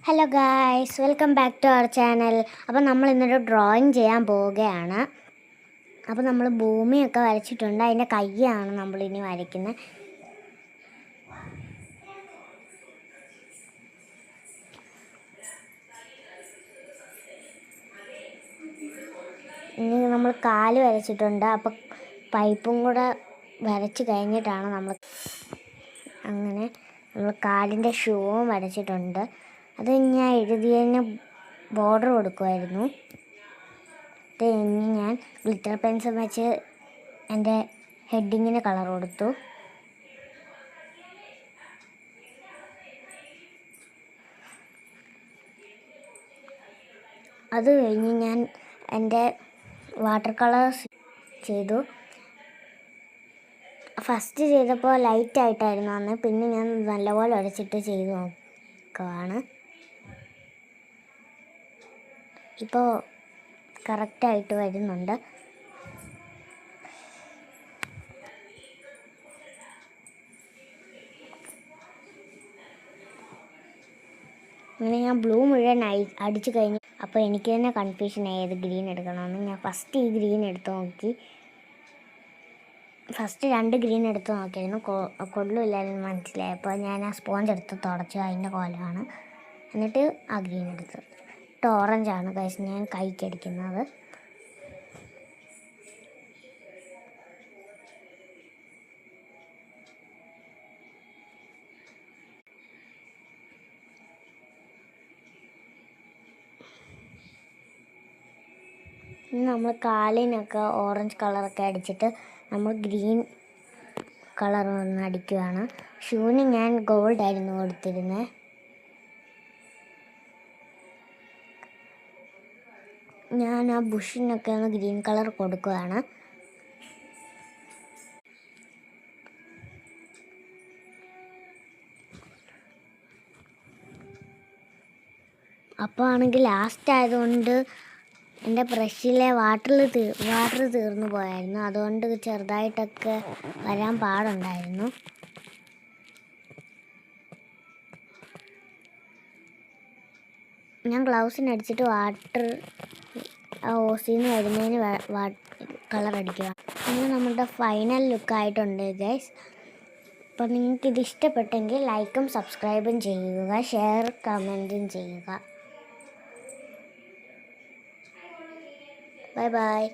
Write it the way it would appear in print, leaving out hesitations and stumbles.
Hello guys, welcome back to our channel. അപ്പോൾ നമ്മൾ ഇന്നൊരു ഡ്രോയിങ് ചെയ്യാൻ പോവുകയാണ്. അപ്പോൾ നമ്മൾ ഭൂമിയൊക്കെ വരച്ചിട്ടുണ്ട്. അതിൻ്റെ കയ്യാണ് നമ്മളിനി വരയ്ക്കുന്നത്. ഇനി നമ്മൾ കാല് വരച്ചിട്ടുണ്ട്. അപ്പോൾ പൈപ്പും കൂടെ വരച്ച് കഴിഞ്ഞിട്ടാണ് നമ്മൾ കാലിൻ്റെ ഷൂവും വരച്ചിട്ടുണ്ട്. അത് ഞാൻ എഴുതിയതിന് ബോർഡർ കൊടുക്കുമായിരുന്നു. ഇനി ഞാൻ ഗ്ലിറ്റർ പെൻസിൽ വെച്ച് എൻ്റെ ഹെഡിങ്ങിന് കളർ കൊടുത്തു. അത് കഴിഞ്ഞ് ഞാൻ എൻ്റെ വാട്ടർ കളേഴ്സ് ചെയ്തു. ഫസ്റ്റ് ചെയ്തപ്പോൾ ലൈറ്റായിട്ടായിരുന്നു അന്ന്. പിന്നെ ഞാൻ നല്ലപോലെ ഉരച്ചിട്ട് ചെയ്ത് നോക്കുകയാണ്. ഇപ്പോൾ കറക്റ്റായിട്ട് വരുന്നുണ്ട്. അങ്ങനെ ഞാൻ ബ്ലൂ മുഴുവൻ അടിച്ചു കഴിഞ്ഞു. അപ്പോൾ എനിക്ക് തന്നെ കൺഫ്യൂഷൻ ഏത് ഗ്രീൻ എടുക്കണമെന്ന്. ഞാൻ ഫസ്റ്റ് ഈ ഗ്രീൻ എടുത്ത് നോക്കി. ഫസ്റ്റ് 2 ഗ്രീൻ എടുത്ത് നോക്കിയായിരുന്നു. കൊള്ളില്ലായിരുന്നു മനസ്സിലായപ്പോൾ ഞാൻ ആ സ്പോഞ്ച് എടുത്ത് തുടച്ചു. അതിൻ്റെ കോലമാണ്. എന്നിട്ട് ആ ഗ്രീൻ എടുത്ത് ഓറഞ്ചാണ് കഴിച്ച് ഞാൻ കൈക്കടിക്കുന്നത്. ഇനി നമ്മൾ കാലിനൊക്കെ ഓറഞ്ച് കളറൊക്കെ അടിച്ചിട്ട് നമ്മൾ ഗ്രീൻ കളർ ഒന്ന് അടിക്കുകയാണ്. ഷൂവിന് ഞാൻ ഗോൾഡായിരുന്നു കൊടുത്തിരുന്നത്. ഞാൻ ആ ബുഷിനൊക്കെ ഒന്ന് ഗ്രീൻ കളർ കൊടുക്കുകയാണ്. അപ്പോൾ ആണെങ്കിൽ ലാസ്റ്റ് ആയതുകൊണ്ട് എൻ്റെ ബ്രഷിലെ വാട്ടർ തീർന്നു പോയായിരുന്നു. അതുകൊണ്ട് ചെറുതായിട്ടൊക്കെ വരാൻ പാടുണ്ടായിരുന്നു. ഞാൻ ഗ്ലൗസിനടിച്ചിട്ട് വാട്ടർ ആ ഓസിന്ന് വരുന്നതിന് കളർ അടിക്കുക. ഇനി നമ്മുടെ ഫൈനൽ ലുക്കായിട്ടുണ്ട് ഗൈസ്. അപ്പോൾ നിങ്ങൾക്കിത് ഇഷ്ടപ്പെട്ടെങ്കിൽ ലൈക്കും സബ്സ്ക്രൈബും ചെയ്യുക, ഷെയർ കമൻറ്റും ചെയ്യുക. Bye bye.